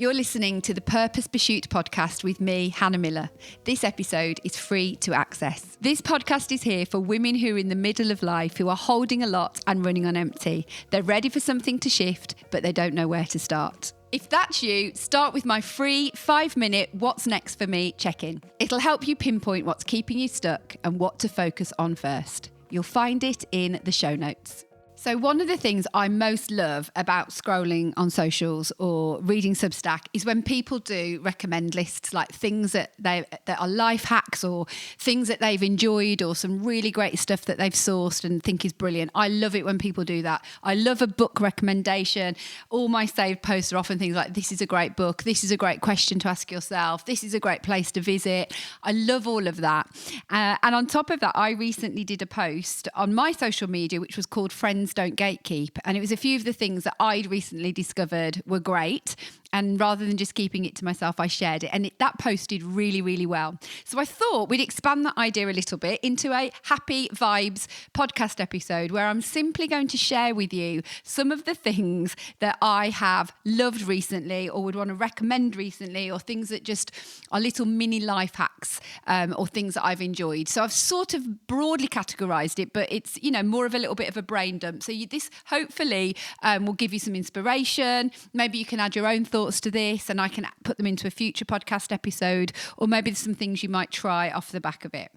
You're listening to the Purpose Pursuit podcast with me, Hannah Miller. This episode is free to access. This podcast is here for women who are in the middle of life, who are holding a lot and running on empty. They're ready for something to shift, but they don't know where to start. If that's you, start with my free 5-minute What's Next for Me check-in. It'll help you pinpoint what's keeping you stuck and what to focus on first. You'll find it in the show notes. So one of the things I most love about scrolling on socials or reading Substack is when people do recommend lists, like things that are life hacks or things that they've enjoyed or some really great stuff that they've sourced and think is brilliant. I love it when people do that. I love a book recommendation. All my saved posts are often things like, this is a great book, this is a great question to ask yourself, this is a great place to visit. I love all of that. And on top of that, I recently did a post on my social media which was called Friends Don't Gatekeep, and it was a few of the things that I'd recently discovered were great, and rather than just keeping it to myself, I shared it, and that posted really, really well. So I thought we'd expand that idea a little bit into a happy vibes podcast episode where I'm simply going to share with you some of the things that I have loved recently or would want to recommend recently, or things that just are little mini life hacks, or things that I've enjoyed. So I've sort of broadly categorized it, but it's, more of a little bit of a brain dump. So this hopefully will give you some inspiration. Maybe you can add your own thoughts to this and I can put them into a future podcast episode, or maybe there's some things you might try off the back of it.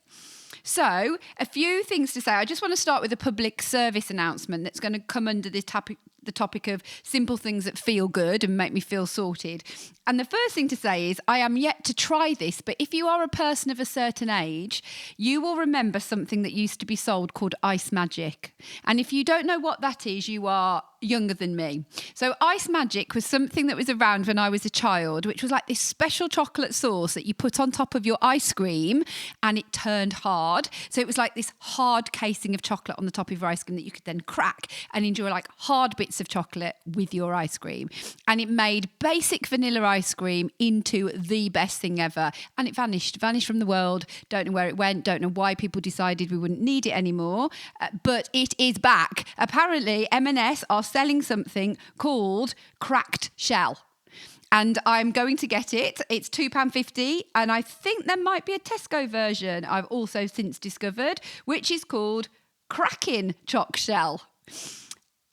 So a few things to say. I just want to start with a public service announcement that's going to come under the topic of simple things that feel good and make me feel sorted. And the first thing to say is I am yet to try this, but if you are a person of a certain age, you will remember something that used to be sold called Ice Magic. And if you don't know what that is, you are younger than me. So Ice Magic was something that was around when I was a child, which was like this special chocolate sauce that you put on top of your ice cream and it turned hard. So it was like this hard casing of chocolate on the top of your ice cream that you could then crack and enjoy like hard bits of chocolate with your ice cream. And it made basic vanilla ice cream into the best thing ever. And it vanished from the world. Don't know where it went. Don't know why people decided we wouldn't need it anymore. But it is back. Apparently M&S are selling something called cracked shell. And I'm going to get it. It's £2.50. And I think there might be a Tesco version I've also since discovered, which is called cracking choc shell.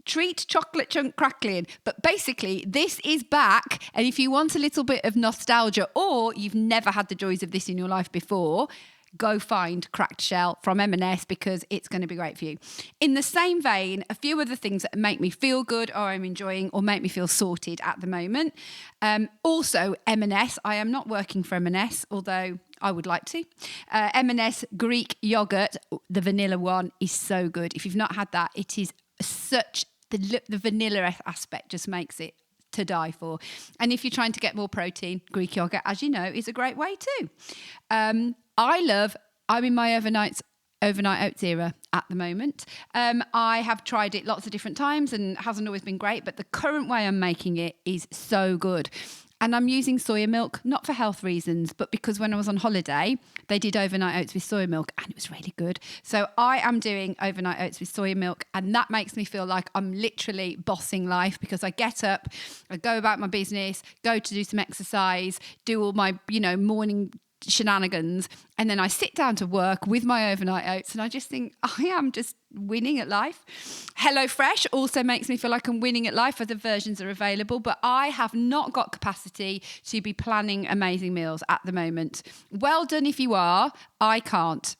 Treat chocolate chunk crackling. But basically, this is back. And if you want a little bit of nostalgia, or you've never had the joys of this in your life before, go find cracked shell from M&S because it's going to be great for you. In the same vein, a few other things that make me feel good or I'm enjoying or make me feel sorted at the moment. Also, M&S. I am not working for M&S, although I would like to. M&S Greek yogurt, the vanilla one, is so good. If you've not had that, it is such... The vanilla aspect just makes it to die for. And if you're trying to get more protein, Greek yogurt, as you know, is a great way too. I'm in my overnight oats era at the moment. I have tried it lots of different times and it hasn't always been great, but the current way I'm making it is so good. And I'm using soya milk, not for health reasons, but because when I was on holiday, they did overnight oats with soya milk and it was really good. So I am doing overnight oats with soya milk, and that makes me feel like I'm literally bossing life, because I get up, I go about my business, go to do some exercise, do all my, morning shenanigans, and then I sit down to work with my overnight oats and I just think I am just winning at life. HelloFresh also makes me feel like I'm winning at life. Other versions are available, but I have not got capacity to be planning amazing meals at the moment. Well done if you are. I can't.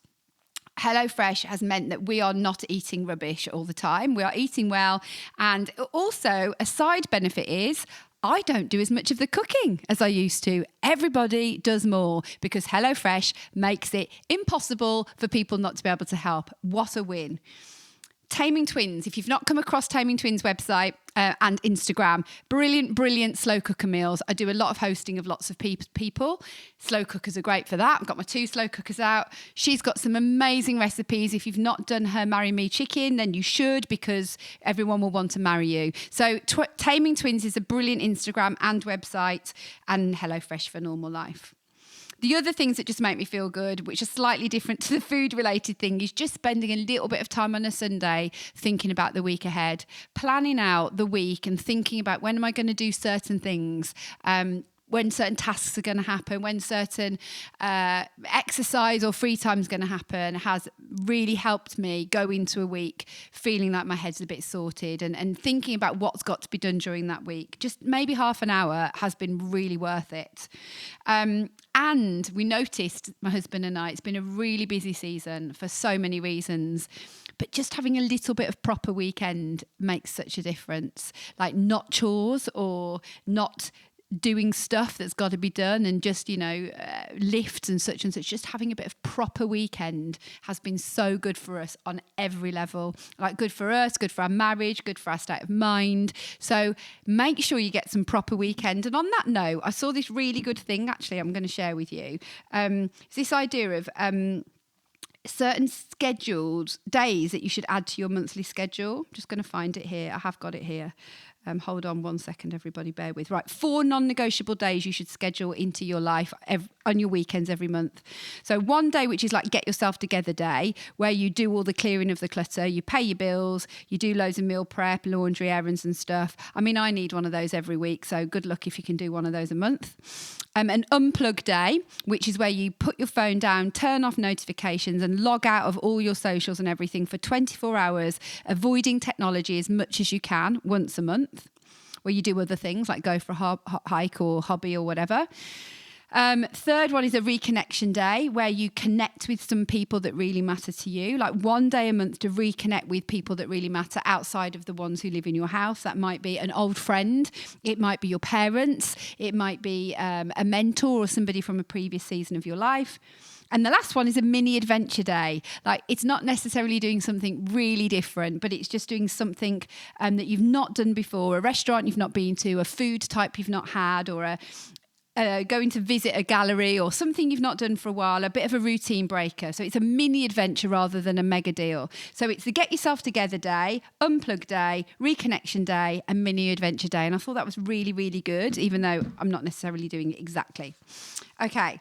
HelloFresh has meant that we are not eating rubbish all the time. We are eating well. And also a side benefit is I don't do as much of the cooking as I used to. Everybody does more because HelloFresh makes it impossible for people not to be able to help. What a win. Taming Twins. If you've not come across Taming Twins website and Instagram, brilliant slow cooker meals. I do a lot of hosting of lots of people. Slow cookers are great for that. I've got my 2 slow cookers out. She's got some amazing recipes. If you've not done her Marry Me Chicken, then you should, because everyone will want to marry you. So Taming Twins is a brilliant Instagram and website, and HelloFresh for normal life. The other things that just make me feel good, which are slightly different to the food related thing, is just spending a little bit of time on a Sunday thinking about the week ahead, planning out the week and thinking about when am I going to do certain things, when certain tasks are going to happen, when certain exercise or free time is going to happen, has really helped me go into a week feeling like my head's a bit sorted and thinking about what's got to be done during that week. Just maybe half an hour has been really worth it. And we noticed, my husband and I, it's been a really busy season for so many reasons. But just having a little bit of proper weekend makes such a difference. Like not chores or not doing stuff that's got to be done and just, lifts and such, just having a bit of proper weekend has been so good for us on every level. Like good for us, good for our marriage, good for our state of mind. So make sure you get some proper weekend. And on that note, I saw this really good thing, actually, I'm going to share with you. It's this idea of certain scheduled days that you should add to your monthly schedule. I'm just going to find it here. I have got it here. Hold on 1 second, everybody, bear with. Right, 4 non-negotiable days you should schedule into your life on your weekends every month. So one day, which is like get yourself together day, where you do all the clearing of the clutter, you pay your bills, you do loads of meal prep, laundry, errands and stuff. I mean, I need one of those every week, so good luck if you can do one of those a month. An unplug day, which is where you put your phone down, turn off notifications and log out of all your socials and everything for 24 hours, avoiding technology as much as you can once a month, where you do other things like go for a hike or hobby or whatever. Third one is a reconnection day, where you connect with some people that really matter to you, like one day a month to reconnect with people that really matter outside of the ones who live in your house. That might be an old friend, it might be your parents, it might be a mentor or somebody from a previous season of your life. And the last one is a mini adventure day. Like it's not necessarily doing something really different, but it's just doing something that you've not done before, a restaurant you've not been to, a food type you've not had, or going to visit a gallery or something you've not done for a while, a bit of a routine breaker. So it's a mini adventure rather than a mega deal. So it's the get yourself together day, unplug day, reconnection day, and mini adventure day. And I thought that was really, really good, even though I'm not necessarily doing it exactly. Okay.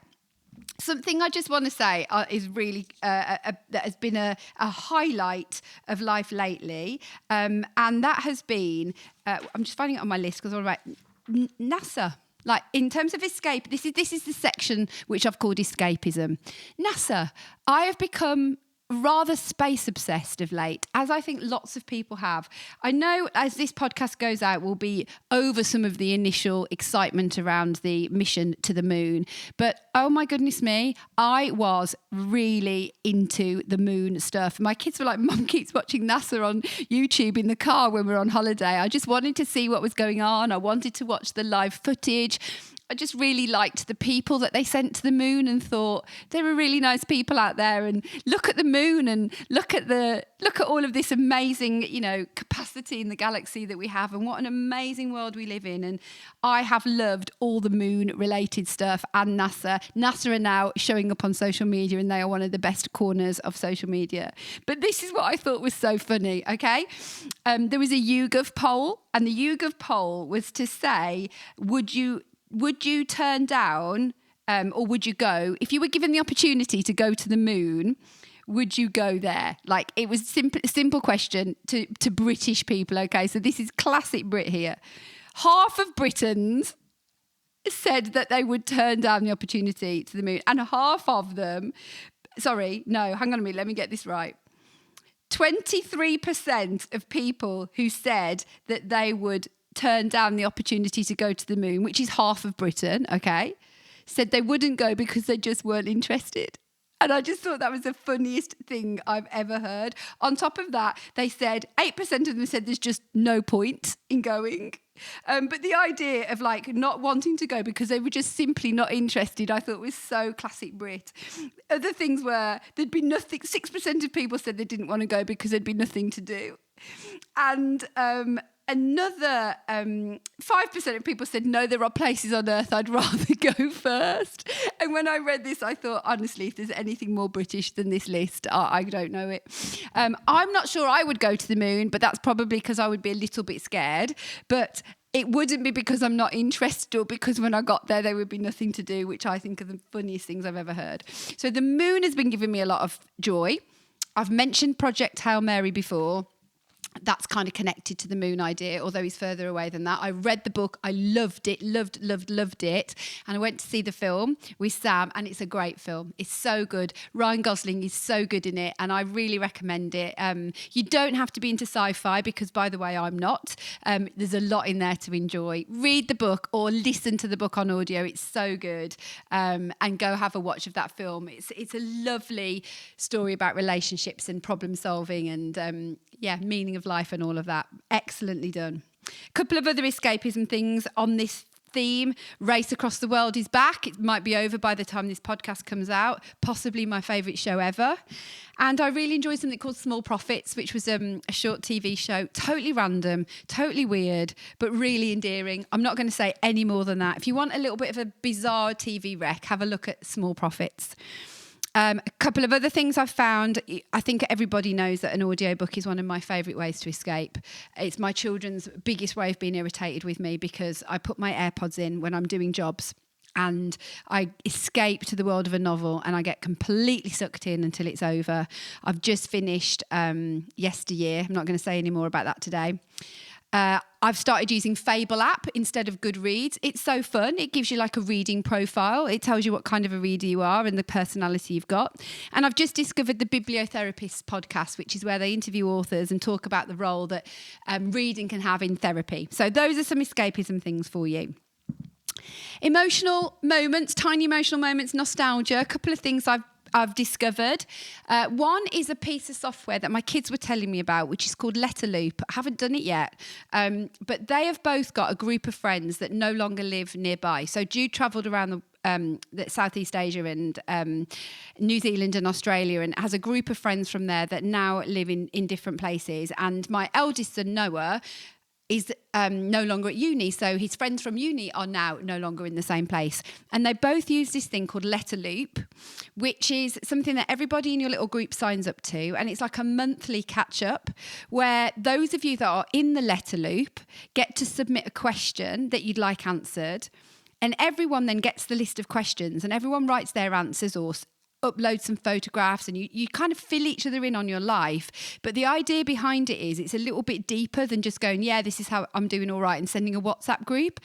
Something I just want to say is really that has been a highlight of life lately, and that has been I'm just finding it on my list because I want to write NASA. Like in terms of escape, this is the section which I've called escapism. NASA. I have become rather space obsessed of late, as I think lots of people have. I know as this podcast goes out, we'll be over some of the initial excitement around the mission to the moon. But oh my goodness me, I was really into the moon stuff. My kids were like, Mum keeps watching NASA on YouTube in the car when we're on holiday. I just wanted to see what was going on. I wanted to watch the live footage. I just really liked the people that they sent to the moon and thought there are really nice people out there, and look at the moon and look at all of this amazing, capacity in the galaxy that we have, and what an amazing world we live in. And I have loved all the moon related stuff and NASA. NASA are now showing up on social media and they are one of the best corners of social media. But this is what I thought was so funny, okay? There was a YouGov poll, and the YouGov poll was to say, would you turn down or would you go, if you were given the opportunity to go to the moon, would you go there? Like it was simple question to British people. Okay, so this is classic Brit here. Half of Britons said that they would turn down the opportunity to the moon, and half of them, hang on a minute, let me get this right. 23% of people who said that they would turn down the opportunity to go to the moon, which is half of Britain, okay, said they wouldn't go because they just weren't interested. And I just thought that was the funniest thing I've ever heard. On top of that, they said 8% of them said there's just no point in going. But the idea of like not wanting to go because they were just simply not interested, I thought was so classic Brit. Other things were there'd be nothing. 6% of people said they didn't want to go because there'd be nothing to do. And another 5% of people said, no, there are places on Earth I'd rather go first. And when I read this, I thought, honestly, if there's anything more British than this list, I don't know it. I'm not sure I would go to the moon, but that's probably because I would be a little bit scared. But it wouldn't be because I'm not interested or because when I got there would be nothing to do, which I think are the funniest things I've ever heard. So the moon has been giving me a lot of joy. I've mentioned Project Hail Mary before. That's kind of connected to the moon idea, although he's further away than that. I read the book. I loved it, loved it. And I went to see the film with Sam, and it's a great film. It's so good. Ryan Gosling is so good in it, and I really recommend it. You don't have to be into sci-fi because, by the way, I'm not. There's a lot in there to enjoy. Read the book or listen to the book on audio. It's so good. And go have a watch of that film. It's a lovely story about relationships and problem solving and meaning of life and all of that. Excellently done. A couple of other escapism things on this theme. Race Across the World is back. It might be over by the time this podcast comes out. Possibly my favourite show ever. And I really enjoyed something called Small Profits, which was a short TV show. Totally random, totally weird, but really endearing. I'm not going to say any more than that. If you want a little bit of a bizarre TV wreck, have a look at Small Profits. A couple of other things I've found. I think everybody knows that an audiobook is one of my favourite ways to escape. It's my children's biggest way of being irritated with me because I put my AirPods in when I'm doing jobs and I escape to the world of a novel and I get completely sucked in until it's over. I've just finished Yesteryear. I'm not going to say any more about that today. I've started using Fable app instead of Goodreads. It's so fun. It gives you like a reading profile. It tells you what kind of a reader you are and the personality you've got. And I've just discovered the Bibliotherapist podcast, which is where they interview authors and talk about the role that reading can have in therapy. So those are some escapism things for you. Emotional moments, tiny emotional moments, nostalgia. A couple of things I've discovered. One is a piece of software that my kids were telling me about, which is called Letterloop. I haven't done it yet, but they have both got a group of friends that no longer live nearby. So Jude travelled around the Southeast Asia and New Zealand and Australia and has a group of friends from there that now live in different places. And my eldest son, Noah, is no longer at uni. So his friends from uni are now no longer in the same place. And they both use this thing called Letterloop, which is something that everybody in your little group signs up to. And it's like a monthly catch up where those of you that are in the Letterloop get to submit a question that you'd like answered. And everyone then gets the list of questions and everyone writes their answers or upload some photographs and you kind of fill each other in on your life. But the idea behind it is it's a little bit deeper than just going, yeah, this is how I'm doing all right and sending a WhatsApp group.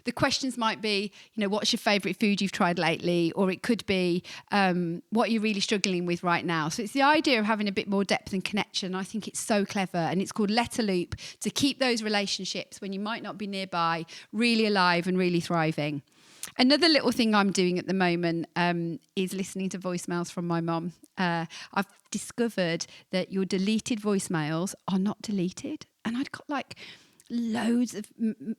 The questions might be, what's your favourite food you've tried lately? Or it could be, what you're really struggling with right now. So it's the idea of having a bit more depth and connection. I think it's so clever. And it's called Letterloop to keep those relationships when you might not be nearby really alive and really thriving. Another little thing I'm doing at the moment is listening to voicemails from my mum. I've discovered that your deleted voicemails are not deleted. And I'd got like loads of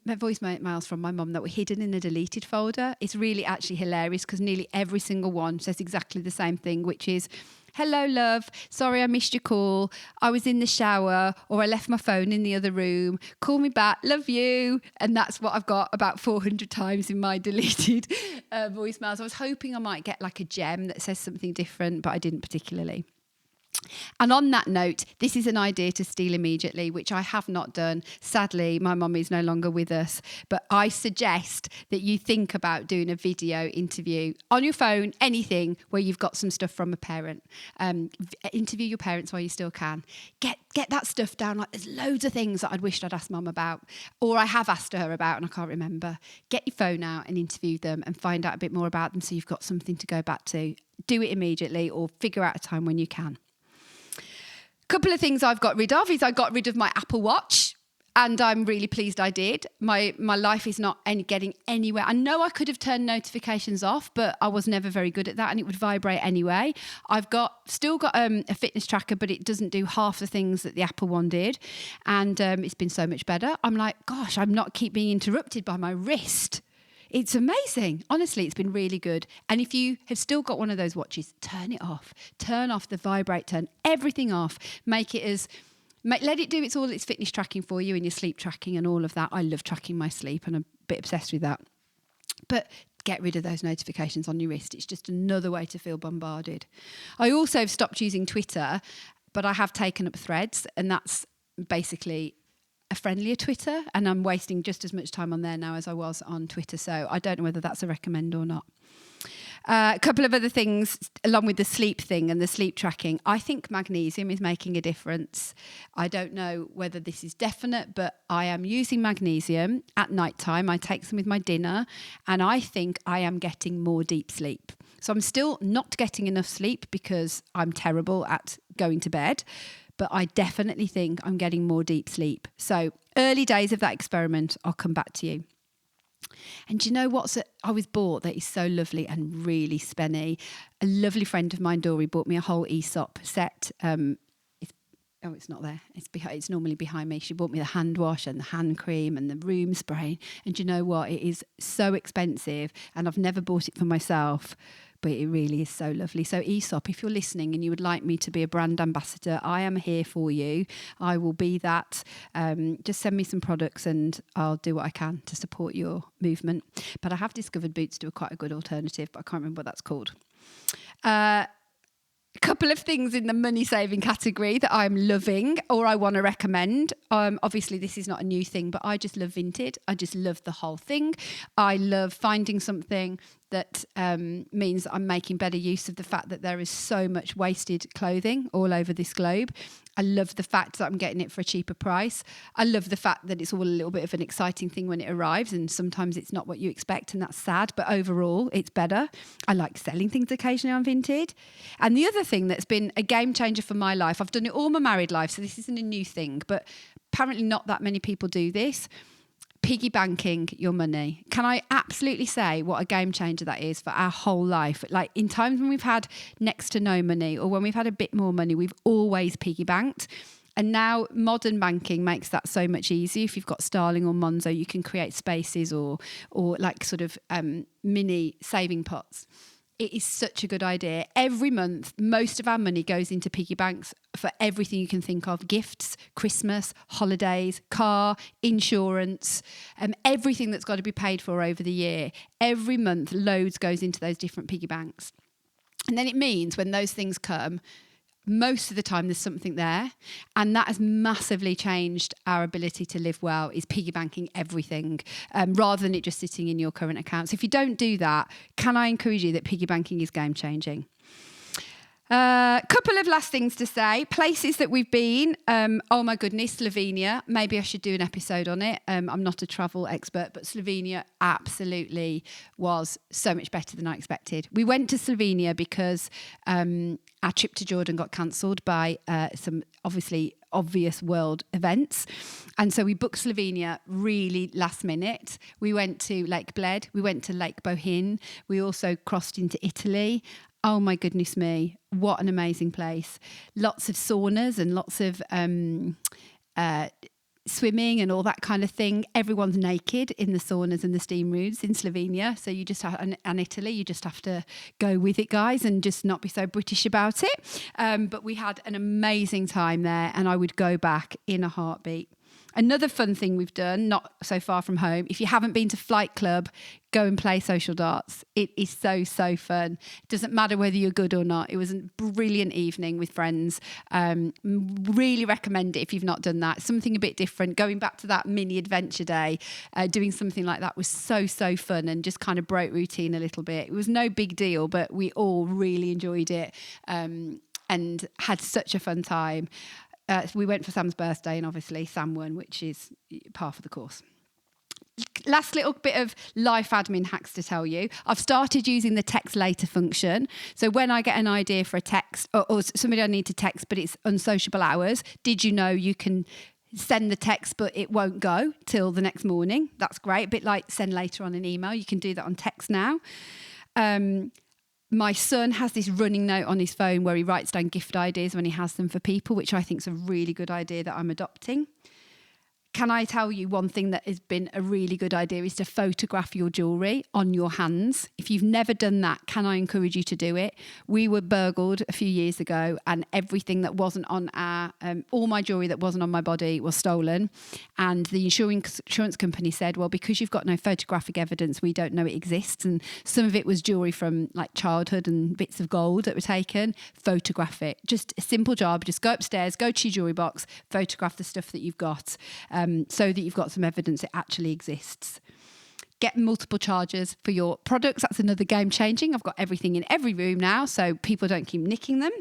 voicemails from my mum that were hidden in a deleted folder. It's really actually hilarious because nearly every single one says exactly the same thing, which is, hello, love. Sorry I missed your call. I was in the shower or I left my phone in the other room. Call me back. Love you. And that's what I've got about 400 times in my deleted voicemails. I was hoping I might get like a gem that says something different, but I didn't particularly. And on that note, this is an idea to steal immediately, which I have not done. Sadly, my mum is no longer with us, but I suggest that you think about doing a video interview on your phone, anything where you've got some stuff from a parent. Interview your parents while you still can. Get that stuff down. Like, there's loads of things that I'd wished I'd asked mum about, or I have asked her about and I can't remember. Get your phone out and interview them and find out a bit more about them so you've got something to go back to. Do it immediately or figure out a time when you can. Couple of things I've got rid of is I got rid of my Apple Watch and I'm really pleased I did. My life is not getting anywhere. I know I could have turned notifications off, but I was never very good at that and it would vibrate anyway. I've still got a fitness tracker, but it doesn't do half the things that the Apple one did. And it's been so much better. I'm like, gosh, I'm not keep being interrupted by my wrist. It's amazing. Honestly, it's been really good. And if you have still got one of those watches, turn it off. Turn off the vibrate, turn everything off. Let it do all its fitness tracking for you and your sleep tracking and all of that. I love tracking my sleep and I'm a bit obsessed with that. But get rid of those notifications on your wrist. It's just another way to feel bombarded. I also have stopped using Twitter, but I have taken up Threads, and that's basically a friendlier Twitter, and I'm wasting just as much time on there now as I was on Twitter. So I don't know whether that's a recommend or not. A couple of other things along with the sleep thing and the sleep tracking. I think magnesium is making a difference. I don't know whether this is definite, but I am using magnesium at night time. I take some with my dinner, and I think I am getting more deep sleep. So I'm still not getting enough sleep because I'm terrible at going to bed, but I definitely think I'm getting more deep sleep. So early days of that experiment, I'll come back to you. And do you know what I was bought that is so lovely and really spenny? A lovely friend of mine, Dory, bought me a whole Aesop set. It's not there. It's normally behind me. She bought me the hand wash and the hand cream and the room spray. And do you know what? It is so expensive, and I've never bought it for myself, but it really is so lovely. So Aesop, if you're listening and you would like me to be a brand ambassador, I am here for you. I will be that. Just send me some products and I'll do what I can to support your movement. But I have discovered Boots do quite a good alternative, but I can't remember what that's called. A couple of things in the money saving category that I'm loving or I want to recommend. Obviously, this is not a new thing, but I just love Vinted. I just love the whole thing. I love finding something that means I'm making better use of the fact that there is so much wasted clothing all over this globe. I love the fact that I'm getting it for a cheaper price. I love the fact that it's all a little bit of an exciting thing when it arrives, and sometimes it's not what you expect, and that's sad, but overall it's better. I like selling things occasionally on Vinted. And the other thing that's been a game changer for my life, I've done it all my married life, so this isn't a new thing, but apparently not that many people do this. Piggy banking your money. Can I absolutely say what a game changer that is for our whole life? Like in times when we've had next to no money or when we've had a bit more money, we've always piggy banked. And now modern banking makes that so much easier. If you've got Starling or Monzo, you can create spaces or like sort of mini saving pots. It is such a good idea. Every month, most of our money goes into piggy banks for everything you can think of: gifts, Christmas, holidays, car, insurance, everything that's got to be paid for over the year. Every month, loads goes into those different piggy banks. And then it means when those things come, most of the time there's something there, and that has massively changed our ability to live well, is piggy banking everything rather than it just sitting in your current account. So if you don't do that, can I encourage you that piggy banking is game changing? Couple of last things to say. Places that we've been. Oh my goodness, Slovenia. Maybe I should do an episode on it. I'm not a travel expert, but Slovenia absolutely was so much better than I expected. We went to Slovenia because our trip to Jordan got cancelled by some obvious world events. And so we booked Slovenia really last minute. We went to Lake Bled. We went to Lake Bohin. We also crossed into Italy. Oh my goodness me, what an amazing place. Lots of saunas and lots of swimming and all that kind of thing. Everyone's naked in the saunas and the steam rooms in Slovenia. So you just have, and Italy, you just have to go with it, guys, and just not be so British about it. But we had an amazing time there, and I would go back in a heartbeat. Another fun thing we've done, not so far from home, if you haven't been to Flight Club, go and play social darts. It is so, so fun. It doesn't matter whether you're good or not. It was a brilliant evening with friends. Really recommend it if you've not done that. Something a bit different. Going back to that mini adventure day, doing something like that was so, so fun and just kind of broke routine a little bit. It was no big deal, but we all really enjoyed it and had such a fun time. We went for Sam's birthday, and obviously Sam won, which is par for the course. Last little bit of life admin hacks to tell you. I've started using the text later function. So when I get an idea for a text or somebody I need to text, but it's unsociable hours, did you know you can send the text, but it won't go till the next morning? That's great. A bit like send later on an email. You can do that on text now. My son has this running note on his phone where he writes down gift ideas when he has them for people, which I think is a really good idea that I'm adopting. Can I tell you one thing that has been a really good idea is to photograph your jewellery on your hands. If you've never done that, can I encourage you to do it? We were burgled a few years ago, and everything that wasn't on our, all my jewellery that wasn't on my body was stolen. And the insurance company said, well, because you've got no photographic evidence, we don't know it exists. And some of it was jewellery from like childhood and bits of gold that were taken. Photograph it. Just a simple job. Just go upstairs, go to your jewellery box, photograph the stuff that you've got. so that you've got some evidence it actually exists. Get multiple chargers for your products. That's another game changing. I've got everything in every room now, so people don't keep nicking them.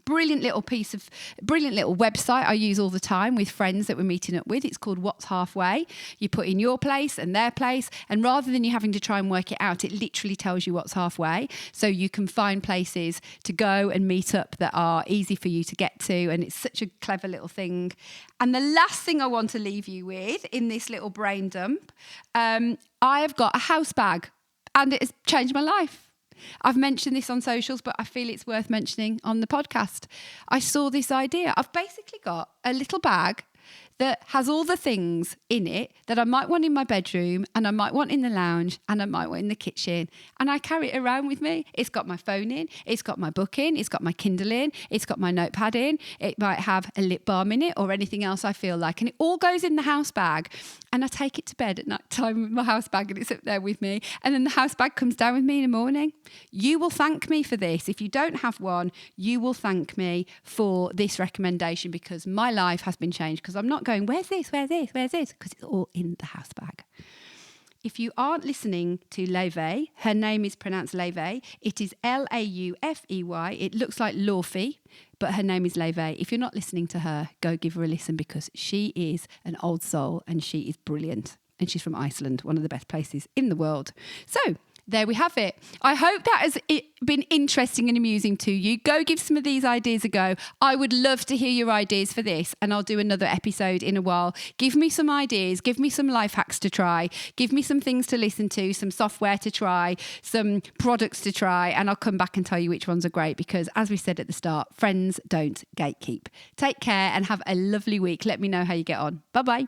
Brilliant little website I use all the time with friends that we're meeting up with. It's called What's Halfway. You put in your place and their place, and rather than you having to try and work it out, it literally tells you what's halfway. So you can find places to go and meet up that are easy for you to get to, and it's such a clever little thing. And the last thing I want to leave you with in this little brain dump, I have got a house bag, and it has changed my life. I've mentioned this on socials, but I feel it's worth mentioning on the podcast. I saw this idea. I've basically got a little bag that has all the things in it that I might want in my bedroom, and I might want in the lounge, and I might want in the kitchen. And I carry it around with me. It's got my phone in, it's got my book in, it's got my Kindle in, it's got my notepad in, it might have a lip balm in it or anything else I feel like. And it all goes in the house bag. And I take it to bed at night time with my house bag, and it's up there with me. And then the house bag comes down with me in the morning. You will thank me for this. If you don't have one, you will thank me for this recommendation, because my life has been changed, because I'm not going, where's this, because it's all in the house bag. If you aren't listening to Laufey, her name is pronounced Laufey. It is Laufey. It looks like Laufey, but her name is Laufey. If you're not listening to her, go give her a listen, because she is an old soul and she is brilliant. And she's from Iceland, one of the best places in the world. So there we have it. I hope that has been interesting and amusing to you. Go give some of these ideas a go. I would love to hear your ideas for this, and I'll do another episode in a while. Give me some ideas. Give me some life hacks to try. Give me some things to listen to, some software to try, some products to try, and I'll come back and tell you which ones are great, because as we said at the start, friends don't gatekeep. Take care and have a lovely week. Let me know how you get on. Bye-bye.